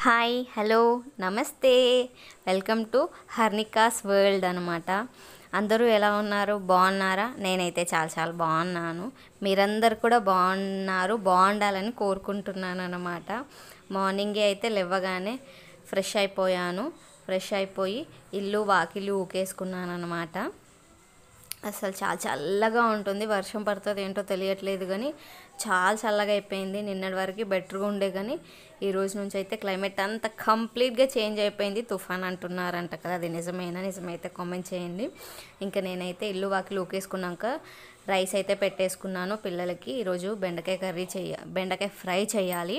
Hi hello నమస్తే welcome to హర్నికాస్ world అనమాట. అందరూ ఎలా ఉన్నారు? బాగున్నారా? నేనైతే చాలా బాగున్నాను. మీరందరూ కూడా బాగుండాలని కోరుకుంటున్నాను అనమాట. మార్నింగే అయితే లేవగానే ఫ్రెష్ అయిపోయి ఇల్లు వాకిలి ఊకేసుకున్నాను అనమాట. అసలు చాలా చల్లగా ఉంటుంది. వర్షం పడుతుంది ఏంటో తెలియట్లేదు, కానీ చాలా చల్లగా అయిపోయింది. నిన్నటి వరకు బెటర్గా ఉండే, కానీ ఈ రోజు నుంచి అయితే క్లైమేట్ అంతా కంప్లీట్గా చేంజ్ అయిపోయింది. తుఫాన్ అంటున్నారంట కదా, అది నిజమైతే కామెంట్ చేయండి. ఇంకా నేనైతే ఇల్లు వాకిలి ఊకేసుకున్నాక రైస్ అయితే పెట్టేసుకున్నాను పిల్లలకి. ఈరోజు బెండకాయ ఫ్రై చేయాలి.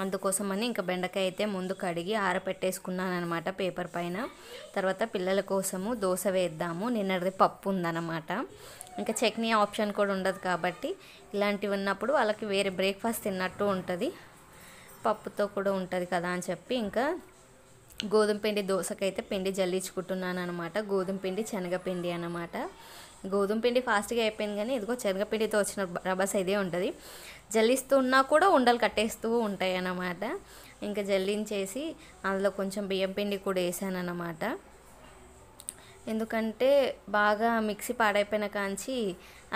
అందుకోసమని ఇంకా బెండకాయ అయితే ముందు కడిగి ఆరపెట్టేసుకున్నాను అనమాట పేపర్ పైన. తర్వాత పిల్లల కోసము దోశ వేద్దాము. నిన్నటిది పప్పు ఉందన్నమాట. ఇంకా చట్నీ ఆప్షన్ కూడా ఉండదు కాబట్టి ఇలాంటివి ఉన్నప్పుడు వాళ్ళకి వేరే బ్రేక్ఫాస్ట్ తిన్నట్టు ఉంటుంది, పప్పుతో కూడా ఉంటుంది కదా అని చెప్పి ఇంకా గోధుమ పిండి దోశకైతే పిండి జల్లించుకుంటున్నాను అనమాట. గోధుమ పిండి శనగపిండి అనమాట. గోధుమ పిండి ఫాస్ట్గా అయిపోయింది, కానీ ఇదిగో శనగపిండితో వచ్చిన రభస ఇదే ఉంటుంది. జల్లిస్తున్నా కూడా ఉండలు కట్టేస్తూ ఉంటాయి అన్నమాట. ఇంకా జల్లించేసి అందులో కొంచెం బియ్యం పిండి కూడా వేసాను అన్నమాట. ఎందుకంటే బాగా మిక్సీ పాడైపోయిన కాంచి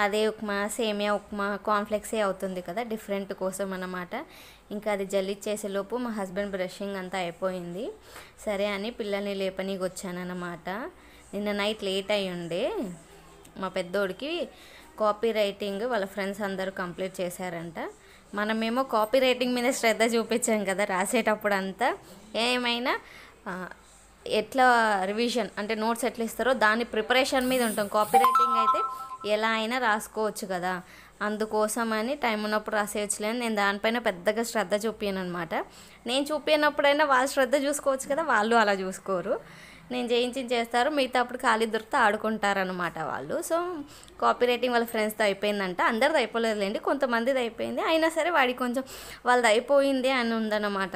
అదే ఉప్మా, సేమియా ఉప్మా, కాన్ఫ్లెక్సే అవుతుంది కదా, డిఫరెంట్ కోసం అన్నమాట. ఇంకా అది జల్లిచ్చేసేలోపు మా హస్బెండ్ బ్రషింగ్ అంతా అయిపోయింది. సరే అని పిల్లల్ని లేపనీకి వచ్చానన్నమాట. నిన్న నైట్ లేట్ అయి ఉండే. మా పెద్దోడికి కాపీ రైటింగ్ వాళ్ళ ఫ్రెండ్స్ అందరూ కంప్లీట్ చేశారంట. మనమేమో కాపీ రైటింగ్ మీద శ్రద్ధ చూపించాం కదా రాసేటప్పుడు అంతా. ఏమైనా ఎట్లా రివిజన్ అంటే నోట్స్ ఎట్లా ఇస్తారో దాని ప్రిపరేషన్ మీద ఉంటాం. కాపీ రైటింగ్ అయితే ఎలా అయినా రాసుకోవచ్చు కదా, అందుకోసమని టైం ఉన్నప్పుడు రాసేయచ్చులేని నేను దానిపైన పెద్దగా శ్రద్ధ చూపించాను అనమాట. నేను చూపించినప్పుడైనా వాళ్ళు శ్రద్ధ చూసుకోవచ్చు కదా, వాళ్ళు అలా చూసుకోరు. నేను చేస్తారు, మిగతా అప్పుడు ఖాళీ దొరికితే ఆడుకుంటారనమాట వాళ్ళు. సో కాపీ రైటింగ్ వాళ్ళ ఫ్రెండ్స్తో అయిపోయిందంట. అందరిది అయిపోలేదులేండి, కొంతమందిది అయిపోయింది. అయినా సరే వాడికి కొంచెం వాళ్ళది అయిపోయింది అని ఉందన్నమాట.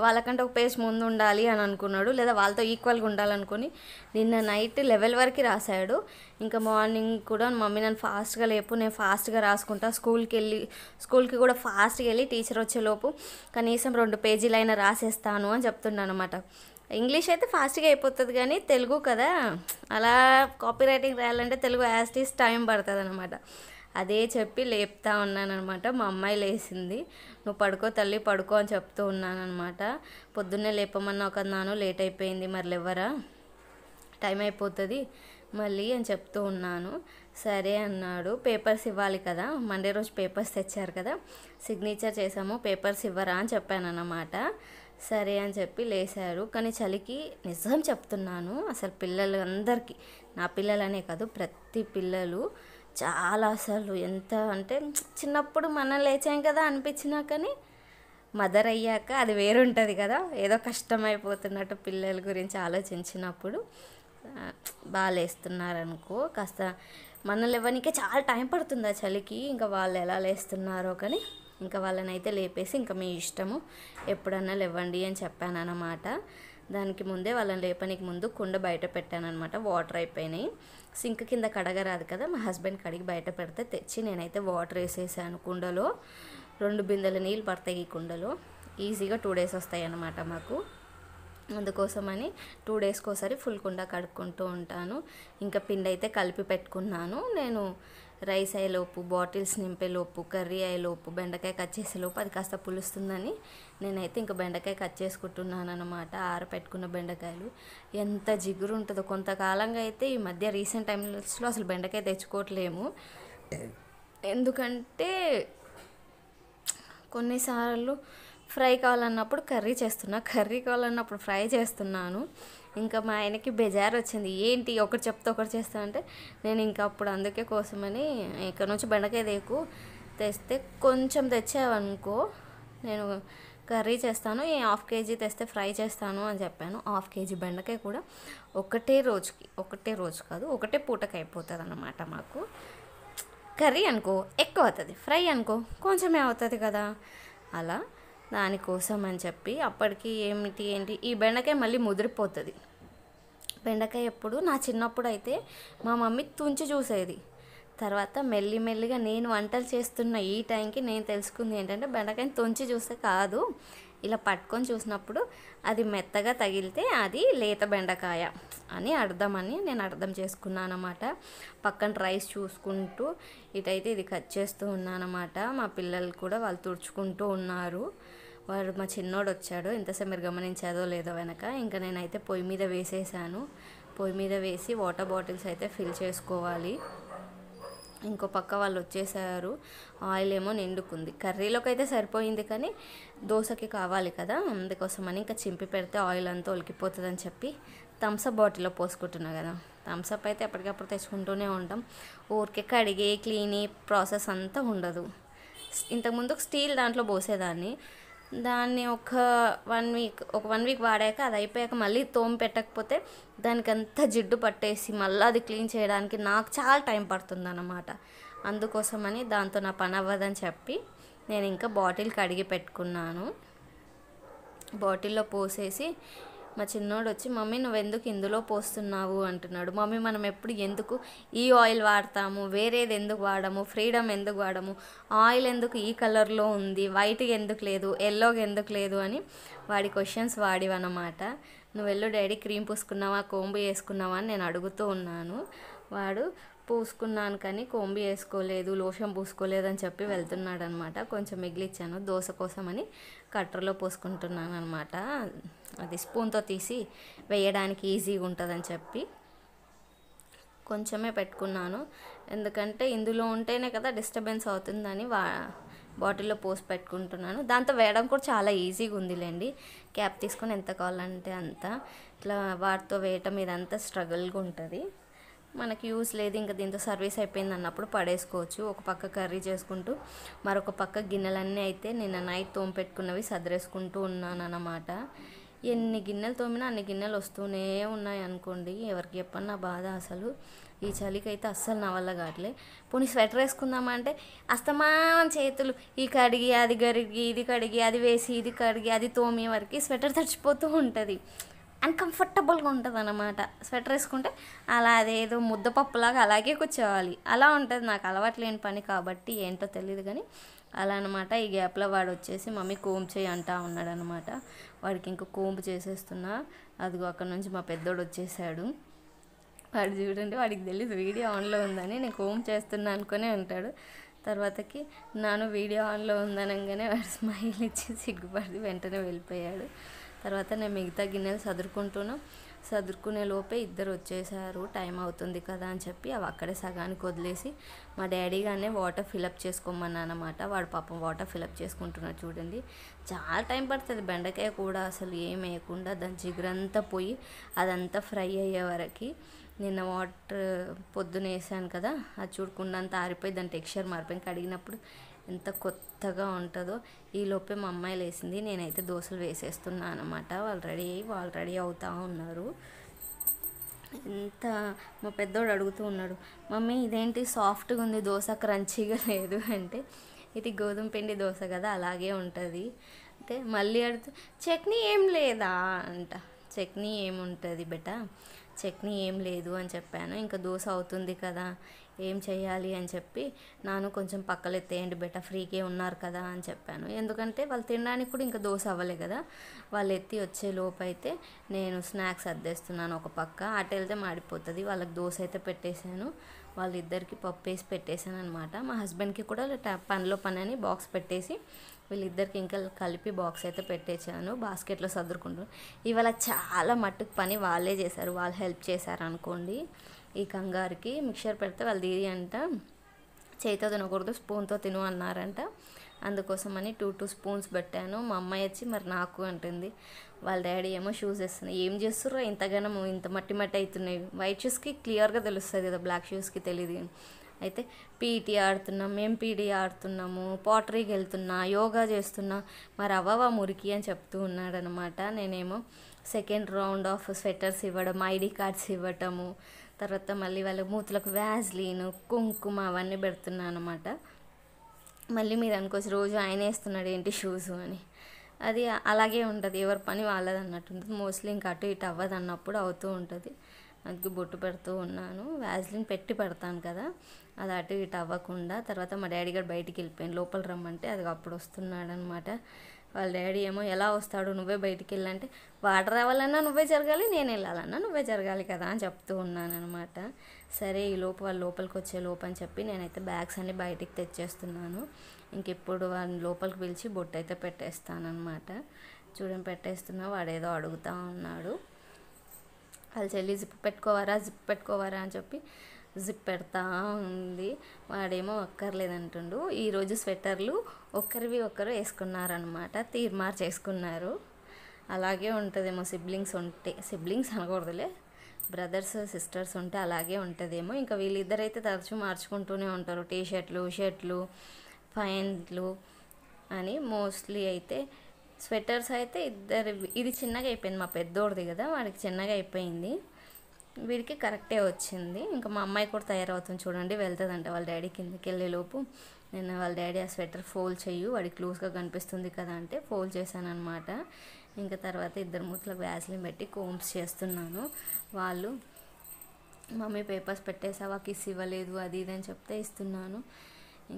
వాళ్ళకంటే ఒక పేజ్ ముందు ఉండాలి అని అనుకున్నాడు, లేదా వాళ్ళతో ఈక్వల్గా ఉండాలనుకుని నిన్న నైట్ 11 వరకు రాశాడు. ఇంకా మార్నింగ్ కూడా మమ్మీ నన్ను ఫాస్ట్గా లేపు, నేను ఫాస్ట్గా రాసుకుంటా, స్కూల్కి కూడా ఫాస్ట్గా వెళ్ళి టీచర్ వచ్చేలోపు కనీసం 2 పేజీలైనా రాసేస్తాను అని చెప్తున్నాను అనమాట. ఇంగ్లీష్ అయితే ఫాస్ట్గా అయిపోతుంది, కానీ తెలుగు కదా, అలా కాపీ రైటింగ్ రాయాలంటే తెలుగు యాస్టీస్ టైం పడుతుంది అనమాట. అదే చెప్పి లేపుతా ఉన్నాను అనమాట. మా అమ్మాయి లేచింది. నువ్వు పడుకో తల్లి పడుకో అని చెప్తూ ఉన్నాను అనమాట. పొద్దున్నే లేపమన్నా ఒకన్నాను, లేట్ అయిపోయింది మరి లేవరా, టైం అయిపోతుంది మళ్ళీ అని చెప్తూ ఉన్నాను. సరే అన్నాడు. పేపర్స్ ఇవ్వాలి కదా, మండే రోజు పేపర్స్ తెచ్చారు కదా, సిగ్నేచర్ చేసాము, పేపర్స్ ఇవ్వరా అని చెప్పాను అన్నమాట. సరే అని చెప్పి లేశారు. కానీ చలికి నిజం చెప్తున్నాను, అసలు పిల్లలు అందరికీ, నా పిల్లలనే కాదు ప్రతి పిల్లలు చాలా అసలు ఎంత అంటే చిన్నప్పుడు మనం లేచాం కదా అనిపించినా, కానీ మదర్ అయ్యాక అది వేరుంటుంది కదా, ఏదో కష్టమైపోతున్నట్టు పిల్లల గురించి ఆలోచించినప్పుడు బాగా లేస్తున్నారనుకో. కాస్త మన లేవనికే చాలా టైం పడుతుంది ఆ చలికి. ఇంకా వాళ్ళు ఎలా లేస్తున్నారో, కానీ ఇంకా వాళ్ళని అయితే లేపేసి ఇంకా మీ ఇష్టము ఎప్పుడన్నా లేవండి అని చెప్పాను అన్నమాట. దానికి ముందే వాళ్ళని లేపనికి ముందు కుండ బయట పెట్టాను అనమాట. వాటర్ అయిపోయినాయి, సింక్ కింద కడగరాదు కదా, మా హస్బెండ్ కడిగి బయట పెడితే తెచ్చి నేనైతే వాటర్ వేసేసాను కుండలో. 2 బిందెల నీళ్ళు పడతాయి ఈ కుండలో. ఈజీగా 2 days వస్తాయి అన్నమాట మాకు. అందుకోసమని 2 daysకి ఒకసారి ఫుల్ కుండ కడుక్కుంటూ ఉంటాను. ఇంకా పిండి అయితే కలిపి పెట్టుకున్నాను. నేను రైస్ అయ్యేలోపు, బాటిల్స్ నింపేలోపు, కర్రీ అయ్యేలోపు, బెండకాయ కట్ చేసేలోపు అది కాస్త పులుస్తుందని నేనైతే ఇంకా బెండకాయ కట్ చేసుకుంటున్నాను అనమాట. ఆరపెట్టుకున్న బెండకాయలు ఎంత జిగురు ఉంటుందో. కొంతకాలంగా అయితే ఈ మధ్య రీసెంట్ టైమ్స్లో అసలు బెండకాయ తెచ్చుకోవట్లేము. ఎందుకంటే కొన్నిసార్లు ఫ్రై కావాలన్నప్పుడు కర్రీ కావాలన్నప్పుడు ఫ్రై చేస్తున్నాను. ఇంకా మా ఆయనకి బెజార్ వచ్చింది, ఏంటి ఒకటి చెప్తే ఒకటి చేస్తా అంటే, నేను ఇంకా అప్పుడు అందుకే కోసమని ఇక్కడ నుంచి బెండకాయ తెస్తే కొంచెం తెచ్చావనుకో నేను కర్రీ చేస్తాను, 1/2 kg తెస్తే ఫ్రై చేస్తాను అని చెప్పాను. 1/2 kg బెండకాయ కూడా ఒకటే రోజు కాదు, ఒకటే పూటకి అయిపోతుంది అన్నమాట మాకు. కర్రీ అనుకో ఎక్కువ అవుతుంది, ఫ్రై అనుకో కొంచెమే అవుతుంది కదా, అలా దానికోసం అని చెప్పి అప్పటికి ఏంటి ఈ బెండకాయ మళ్ళీ ముదిరిపోతుంది. బెండకాయ ఎప్పుడు నా చిన్నప్పుడు అయితే మా మమ్మీ తుంచి చూసేది. తర్వాత మెల్లిమెల్లిగా నేను వంటలు చేస్తున్న ఈ టైంకి నేను తెలుసుకుంది ఏంటంటే బెండకాయని తుంచి చూస్తే కాదు, ఇలా పట్టుకొని చూసినప్పుడు అది మెత్తగా తగిలితే అది లేత బెండకాయ అని నేను అర్థం చేసుకున్నాను అన్నమాట. పక్కన రైస్ చూసుకుంటూ ఇటైతే ఇది కట్ చేస్తూ ఉన్నాను అన్నమాట. మా పిల్లలు కూడా వాళ్ళు తుడుచుకుంటూ ఉన్నారు. వాడు మా చిన్నోడు వచ్చాడు, ఇంతసేపు మీరు గమనించాదో లేదో వెనక. ఇంకా నేనైతే పొయ్యి మీద వేసేసాను. పొయ్యి మీద వేసి వాటర్ బాటిల్స్ అయితే ఫిల్ చేసుకోవాలి. ఇంకో పక్క వాళ్ళు వచ్చేసారు. ఆయిల్ ఏమో నిండుకుంది. కర్రీలోకి అయితే సరిపోయింది, కానీ దోశకి కావాలి కదా, అందుకోసమని ఇంకా చింపి పెడితే ఆయిల్ అంతా ఒలికిపోతుందని చెప్పి థమ్స్అప్ బాటిల్లో పోసుకుంటున్నా కదా. థమ్స్అప్ అయితే ఎప్పటికప్పుడు తెచ్చుకుంటూనే ఉంటాం. ఊరికే కడిగే క్లీనీ ప్రాసెస్ అంతా ఉండదు. ఇంతకుముందు స్టీల్ దాంట్లో పోసేదాన్ని. దాన్ని ఒక వన్ వీక్ వాడాక అది అయిపోయాక మళ్ళీ తోమి పెట్టకపోతే దానికి అంతా జిడ్డు పట్టేసి మళ్ళీ అది క్లీన్ చేయడానికి నాకు చాలా టైం పడుతుంది అన్నమాట. అందుకోసమని దాంతో నా పని అవ్వదని చెప్పి నేను ఇంకా బాటిల్ కడిగి పెట్టుకున్నాను. బాటిల్లో పోసేసి మా చిన్నోడు వచ్చి, మమ్మీ నువ్వెందుకు ఇందులో పోస్తున్నావు అంటున్నాడు. మమ్మీ మనం ఎప్పుడు ఎందుకు ఈ ఆయిల్ వాడతాము, వేరేది ఎందుకు వాడము, ఫ్రీడమ్ ఎందుకు వాడము, ఆయిల్ ఎందుకు ఈ కలర్లో ఉంది, వైట్గా ఎందుకు లేదు, ఎల్లోగా ఎందుకు లేదు అని వాడి క్వశ్చన్స్ వాడివన్నమాట. నువ్వు వెళ్ళు డాడీ, క్రీమ్ పూసుకున్నావా, కోంబు వేసుకున్నావా అని నేను అడుగుతూ ఉన్నాను. వాడు పూసుకున్నాను కానీ కోంబి వేసుకోలేదు, లోషన్ పూసుకోలేదు అని చెప్పి వెళ్తున్నాడు అనమాట. కొంచెం మిగిలిచ్చాను దోశ కోసమని కట్టర్లో పోసుకుంటున్నాను అనమాట. అది స్పూన్తో తీసి వేయడానికి ఈజీగా ఉంటుందని చెప్పి కొంచెమే పెట్టుకున్నాను. ఎందుకంటే ఇందులో ఉంటేనే కదా డిస్టర్బెన్స్ అవుతుందని బాటిల్లో పోసి పెట్టుకుంటున్నాను. దాంతో వేయడం కూడా చాలా ఈజీగా ఉందిలేండి. క్యాప్ తీసుకొని ఎంత కావాలంటే అంత ఇట్లా వాటితో వేయటం ఇదంతా స్ట్రగుల్గా ఉంటుంది. మనకి యూస్ లేదు, ఇంకా దీంతో సర్వీస్ అయిపోయింది అన్నప్పుడు పడేసుకోవచ్చు. ఒక పక్క కర్రీ చేసుకుంటూ మరొక పక్క గిన్నెలన్నీ అయితే నిన్న నైట్ తోమి పెట్టుకున్నవి సదిరేసుకుంటూ ఉన్నాను అన్నమాట. ఎన్ని గిన్నెలు తోమినా అన్ని గిన్నెలు వస్తూనే ఉన్నాయి అనుకోండి. ఎవరికి చెప్పన్నా బాధ అసలు. ఈ చలికి అయితే అస్సలు నా వల్ల కావట్లే. పోనీ స్వెటర్ వేసుకుందామా అంటే అస్తమానం చేతులు ఈ కడిగి అది కడిగి ఇది కడిగి అది వేసి ఇది కడిగి అది తోమే వరకు స్వెటర్ తడిచిపోతూ ఉంటుంది. అన్కంఫర్టబుల్గా ఉంటుంది అన్నమాట. స్వెటర్ వేసుకుంటే అలా అదేదో ముద్దపప్పులాగా అలాగే కూర్చోవాలి. అలా ఉంటుంది. నాకు అలవాటు లేని పని కాబట్టి ఏంటో తెలియదు కానీ అలా అనమాట. ఈ గ్యాప్లో వాడు వచ్చేసి మమ్మీ కోంబు చేయి అంటా ఉన్నాడు అనమాట. వాడికి ఇంకో కోంబు చేసేస్తున్నా. అదిగో అక్కడ నుంచి మా పెద్దోడు వచ్చేసాడు. వాడు చూడండి, వాడికి తెలియదు వీడియో ఆన్లో ఉందని. నేను కోంబు చేస్తున్నా అనుకునే ఉంటాడు. తర్వాతకి నాను వీడియో ఆన్లో ఉందనగానే వాడు స్మైల్ ఇచ్చి సిగ్గుపడి వెంటనే వెళ్ళిపోయాడు. తర్వాత నేను మిగతా గిన్నెలు సదురుకునే లోపే ఇద్దరు వచ్చేసారు. టైం అవుతుంది కదా అని చెప్పి అవి అక్కడే సగానికి వదిలేసి మా డాడీ గానే వాటర్ ఫిలప్ చేసుకోమన్నాను అన్నమాట. వాడు పాపం వాటర్ ఫిలప్ చేసుకుంటున్నాడు చూడండి. చాలా టైం పడుతుంది. బెండకాయ కూడా అసలు ఏం వేయకుండా దాని జిగురంతా పోయి అదంతా ఫ్రై అయ్యే వరకు. నిన్న వాటర్ పొద్దున వేసాను కదా, అది చూడకుండా అంతా ఆరిపోయి దాని టెక్స్చర్ మారిపోయి కడిగినప్పుడు ఎంత కొత్తగా ఉంటుందో. ఈ లోపే మా అమ్మాయి లేసింది. నేనైతే దోశలు వేసేస్తున్నాను అనమాట. వాళ్ళు రెడీ అవుతూ ఉన్నారు. మా పెద్దోడు అడుగుతూ ఉన్నాడు, మమ్మీ ఇదేంటి సాఫ్ట్గా ఉంది దోశ, క్రంచీగా లేదు అంటే ఇది గోధుమ పిండి దోశ కదా అలాగే ఉంటుంది అంటే మళ్ళీ అడుగుతూ చట్నీ ఏం లేదా అంట. చట్నీ ఏముంటుంది బెటా, చట్నీ ఏం లేదు అని చెప్పాను. ఇంకా దోశ అవుతుంది కదా ఏం చేయాలి అని చెప్పి నాను కొంచెం పక్కలు ఎత్తేయండి బెటా, ఫ్రీకే ఉన్నారు కదా అని చెప్పాను. ఎందుకంటే వాళ్ళు తినడానికి కూడా ఇంకా దోశ అవ్వలే కదా. వాళ్ళు ఎత్తి వచ్చే లోపు అయితే నేను స్నాక్స్ అద్దేస్తున్నాను ఒక పక్క. అటు వెళ్తే మాడిపోతుంది. వాళ్ళకి దోశ అయితే పెట్టేశాను. వాళ్ళిద్దరికి పప్పు వేసి పెట్టేశాను అనమాట. మా హస్బెండ్కి కూడా పనిలో పని అని బాక్స్ పెట్టేసి వీళ్ళిద్దరికి ఇంకా కలిపి బాక్స్ అయితే పెట్టేశాను. బాస్కెట్లో సర్దుకుంటూ ఇవాళ చాలా మట్టుకు పని వాళ్ళే చేశారు. వాళ్ళు హెల్ప్ చేశారు అనుకోండి. ఈ కంగారుకి మిక్చర్ పెడితే వాళ్ళు దీది అంట చేతితో తినకూడదు స్పూన్తో తిను అన్నారంట. అందుకోసమని 2 స్పూన్స్ పెట్టాను. మా అమ్మాయి వచ్చి మరి నాకు అంటుంది. వాళ్ళ డాడీ ఏమో షూస్ వేస్తున్నాయి. ఏం చేస్తుర్రో ఇంతగానో ఇంత మట్టి అవుతున్నాయి. వైట్ షూస్కి క్లియర్గా తెలుస్తుంది కదా, బ్లాక్ షూస్కి తెలియదు. అయితే పీటీ ఆడుతున్నాం, మేము పీటీ ఆడుతున్నాము, పాటరీకి వెళ్తున్నా, యోగా చేస్తున్నా, మరి అవ్వవా మురికి అని చెప్తూ ఉన్నాడనమాట. నేనేమో సెకండ్ రౌండ్ ఆఫ్ స్వెటర్స్ ఇవ్వడం, ఐడి కార్డ్స్ ఇవ్వటము, తర్వాత మళ్ళీ వాళ్ళ మూతులకు వ్యాజ్లీను, కుంకుమ అవన్నీ పెడుతున్నాను అనమాట. మళ్ళీ మీరు అనుకోవచ్చు రోజు ఆయన వేస్తున్నాడు ఏంటి షూస్ అని. అది అలాగే ఉంటుంది, ఎవరి పని వాళ్ళది అన్నట్టు ఉంటుంది. మోస్ట్లీ ఇంకా అటు ఇటు అవ్వదు అన్నప్పుడు అవుతూ ఉంటుంది. అందుకు బొట్టు పెడుతూ ఉన్నాను. వ్యాజ్లిన్ పెట్టి పెడతాను కదా, అది అటు ఇటు అవ్వకుండా. తర్వాత మా డాడీ గారు బయటికి వెళ్ళిపోయాను, లోపల రమ్మంటే అది అప్పుడు వస్తున్నాడు అనమాట. వాళ్ళ డాడీ ఏమో ఎలా వస్తాడు, నువ్వే బయటికి వెళ్ళంటే వాడు రావాలన్నా నువ్వే జరగాలి, నేను వెళ్ళాలన్నా నువ్వే జరగాలి కదా అని చెప్తూ ఉన్నాను అనమాట. సరే ఈ లోపు వాళ్ళు లోపలికి వచ్చే లోపు అని చెప్పి నేనైతే బ్యాగ్స్ అన్నీ బయటికి తెచ్చేస్తున్నాను. ఇంకెప్పుడు వాళ్ళని లోపలికి పిలిచి బొట్టు అయితే పెట్టేస్తానమాట. చూడండి పెట్టేస్తున్నా, వాడేదో అడుగుతూ ఉన్నాడు. వాళ్ళ చెల్లి జిప్ పెట్టుకోవారా అని చెప్పి జిప్ పెడతా ఉంది. వాడేమో అక్కర్లేదంటుండు. ఈరోజు స్వెటర్లు ఒకరివి ఒకరు వేసుకున్నారనమాట, తీర్మార్ చేసుకున్నారు. అలాగే ఉంటుందేమో సిబ్లింగ్స్ అనకూడదులే, బ్రదర్స్ సిస్టర్స్ ఉంటే అలాగే ఉంటుందేమో. ఇంకా వీళ్ళిద్దరైతే తరచూ మార్చుకుంటూనే ఉంటారు, షర్ట్లు ప్యాంట్లు అని. మోస్ట్లీ అయితే స్వెటర్స్ అయితే ఇది చిన్నగా అయిపోయింది, మా పెద్దోడిది కదా, వాడికి చిన్నగా అయిపోయింది, వీడికి కరెక్టే వచ్చింది. ఇంకా మా అమ్మాయి కూడా తయారవుతుంది చూడండి, వెళ్తుందంట వాళ్ళ డాడీ కిందకి వెళ్ళేలోపు. నేను వాళ్ళ డాడీ ఆ స్వెటర్ ఫోల్డ్ వాడికి లూజ్గా కనిపిస్తుంది కదా అంటే ఫోల్డ్ చేశాను అనమాట. ఇంకా తర్వాత ఇద్దరు మూతలకు వ్యాస్లిన్ పెట్టి కోంబ్స్ చేస్తున్నాను. వాళ్ళు మమ్మీ పేపర్స్ పెట్టేసావా, కిస్ ఇవ్వలేదు అది ఇది అని చెప్తే ఇస్తున్నాను.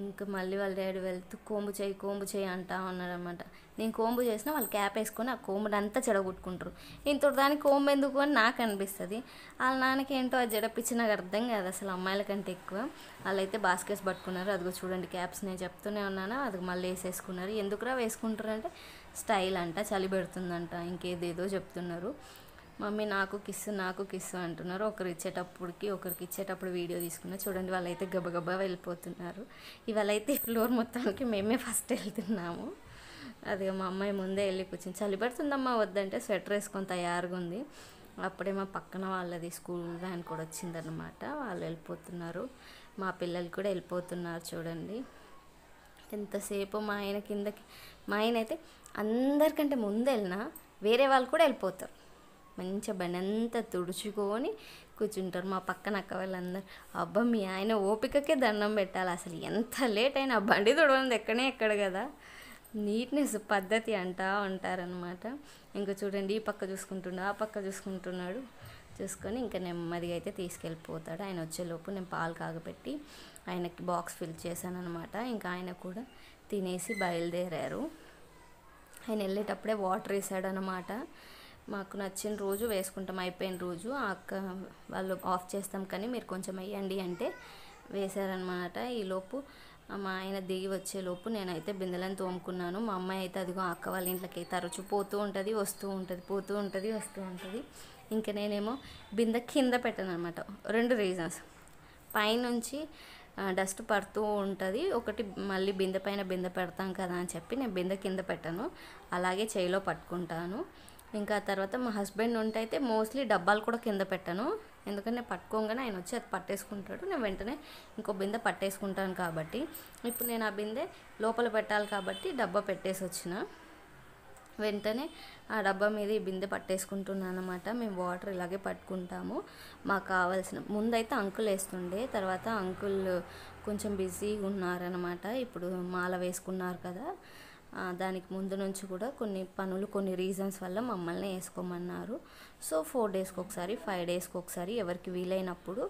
ఇంకా మళ్ళీ వాళ్ళ డాడీ వెళ్తూ కోంబు చేయి అంటా ఉన్నారనమాట. నేను కోంబు చేసినా వాళ్ళు క్యాప్ వేసుకొని ఆ కోంబుని అంతా చెడగొట్టుకుంటారు. ఇంత దానికి కోంబు ఎందుకు అని నాకు అనిపిస్తుంది. వాళ్ళ నాన్నకి ఏంటో అది జడపిచ్చి నాకు అర్థం కాదు అసలు, అమ్మాయిల కంటే ఎక్కువ. వాళ్ళైతే బాస్కెట్స్ పట్టుకున్నారు, అదిగో చూడండి క్యాప్స్ నేను చెప్తూనే ఉన్నాను, అది మళ్ళీ వేసేసుకున్నారు. ఎందుకురా వేసుకుంటారు అంటే స్టైల్ అంట, చలి పెడుతుందంట, ఇంకేదేదో చెప్తున్నారు. మమ్మీ నాకు కిస్సు అంటున్నారు. ఒకరికి ఇచ్చేటప్పుడు వీడియో తీసుకున్నారు చూడండి. వాళ్ళైతే గబగబా వెళ్ళిపోతున్నారు. ఇవాళైతే ఫ్లోర్ మొత్తానికి మేమే ఫస్ట్ వెళ్తున్నాము. అది మా అమ్మాయి ముందే వెళ్ళి కూర్చొని చలి పెడుతుందమ్మా వద్దంటే స్వెటర్ వేసుకొని తయారుగా ఉంది. అప్పుడే మా పక్కన వాళ్ళది స్కూల్ వ్యాన్ కూడా వచ్చిందనమాట, వాళ్ళు వెళ్ళిపోతున్నారు. మా పిల్లలు కూడా వెళ్ళిపోతున్నారు చూడండి. ఎంతసేపు మా ఆయన అయితే అందరికంటే ముందు వెళ్ళినా వేరే వాళ్ళు కూడా వెళ్ళిపోతారు, మంచిగా బండి అంతా తుడుచుకొని కూర్చుంటారు. మా పక్కన అక్క వాళ్ళందరూ అబ్బా మీ ఆయన ఓపికకే దండం పెట్టాలి, అసలు ఎంత లేట్ అయినా ఆ బండి తుడవంది ఎక్కడ కదా, నీట్నెస్ పద్ధతి అంటా ఉంటారనమాట. ఇంకా చూడండి ఈ పక్క చూసుకుంటున్నాడు, ఆ పక్క చూసుకుంటున్నాడు. చూసుకొని ఇంకా నెమ్మదిగా అయితే తీసుకెళ్ళిపోతాడు. ఆయన వచ్చేలోపు నేను పాలు కాగపెట్టి ఆయనకి బాక్స్ ఫిల్ చేశాను అనమాట. ఇంకా ఆయన కూడా తినేసి బయలుదేరారు. ఆయన వెళ్ళేటప్పుడే వాటర్ వేసాడనమాట. మాకు నచ్చిన రోజు వేసుకుంటాం, అయిపోయిన రోజు అక్క వాళ్ళు ఆఫ్ చేస్తాం కానీ మీరు కొంచెం వేయండి అంటే వేశారనమాట. ఈలోపు మా ఆయన దిగి వచ్చేలోపు నేనైతే బిందెలను తోముకున్నాను. మా అమ్మాయి అయితే అదిగో అక్క వాళ్ళ ఇంట్లోకి తరచు పోతూ ఉంటుంది వస్తూ ఉంటుంది. ఇంకా నేనేమో బిందె కింద పెట్టాను అనమాట. 2 రీజన్స్, పైనుంచి డస్ట్ పడుతూ ఉంటుంది, ఒకటి మళ్ళీ బిందె పైన బిందె పెడతాం కదా అని చెప్పి నేను బిందె కింద పెట్టాను, అలాగే చేయిలో పట్టుకుంటాను. ఇంకా తర్వాత మా హస్బెండ్ ఉంటే అయితే మోస్ట్లీ డబ్బాలు కూడా కింద పెట్టాను, ఎందుకంటే పట్టుకోగానే ఆయన వచ్చి అది పట్టేసుకుంటాడు, నేను వెంటనే ఇంకో బిందె పట్టేసుకుంటాను కాబట్టి. ఇప్పుడు నేను ఆ బిందె లోపల పెట్టాలి కాబట్టి డబ్బా పెట్టేసి వచ్చిన వెంటనే ఆ డబ్బా మీద ఈ బిందె పట్టేసుకుంటున్నాను అనమాట. మేము వాటర్ ఇలాగే పట్టుకుంటాము. మాకు కావాల్సిన ముందైతే అంకుల్ వేస్తుండే, తర్వాత అంకుల్ కొంచెం బిజీగా ఉన్నారనమాట. ఇప్పుడు మాల వేసుకున్నారు కదా, దానికి ముందు నుంచి కూడా కొన్ని రీజన్స్ వల్ల మమ్మల్ని వేసుకోమన్నారు. సో 4 డేస్కి ఒకసారి 5 డేస్కి ఒకసారి ఎవరికి వీలైనప్పుడు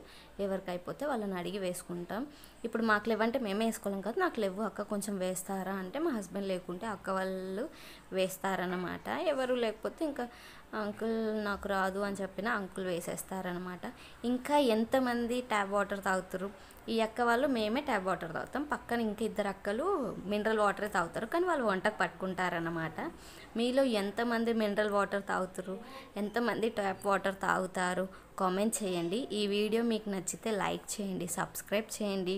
ఎవరికి అయిపోతే వాళ్ళని అడిగి వేసుకుంటాం. ఇప్పుడు మాకు లేవంటే మేమే వేసుకోలేం కదా, నాకు లేవు అక్క కొంచెం వేస్తారా అంటే మా హస్బెండ్ లేకుంటే అక్క వాళ్ళు వేస్తారనమాట. ఎవరు లేకపోతే ఇంకా అంకుల్ నాకు రాదు అని చెప్పిన అంకుల్ వేసేస్తారనమాట. ఇంకా ఎంతమంది ట్యాప్ వాటర్ తాగుతారు, ఈ అక్క వాళ్ళు మేమే ట్యాప్ వాటర్ తాగుతాం, పక్కన ఇంకా 2 అక్కలు మినరల్ వాటరే తాగుతారు, కానీ వాళ్ళు వంటకు పట్టుకుంటారన్నమాట. మీలో ఎంతమంది మినరల్ వాటర్ తాగుతారు, ఎంతమంది ట్యాప్ వాటర్ తాగుతారు కామెంట్ చేయండి. ఈ వీడియో మీకు నచ్చితే లైక్ చేయండి, సబ్స్క్రైబ్ చేయండి,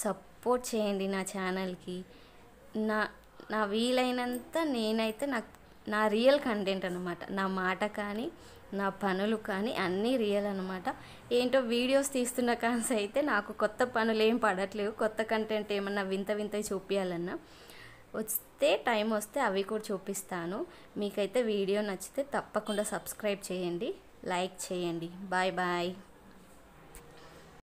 సపోర్ట్ చేయండి నా ఛానల్కి. నా వీలైనంత నేనైతే నా రియల్ కంటెంట్ అనమాట, నా మాట కానీ నా పనులు కానీ అన్నీ రియల్ అనమాట. ఏంటో వీడియోస్ తీస్తున్న కాన్స్ అయితే నాకు కొత్త పనులు ఏం పడట్లేవు, కొత్త కంటెంట్ ఏమన్నా వింత చూపించాలన్నా టైం వస్తే అవి కూడా చూపిస్తాను. మీకైతే వీడియో నచ్చితే తప్పకుండా సబ్స్క్రైబ్ చేయండి, లైక్ చేయండి. Bye bye.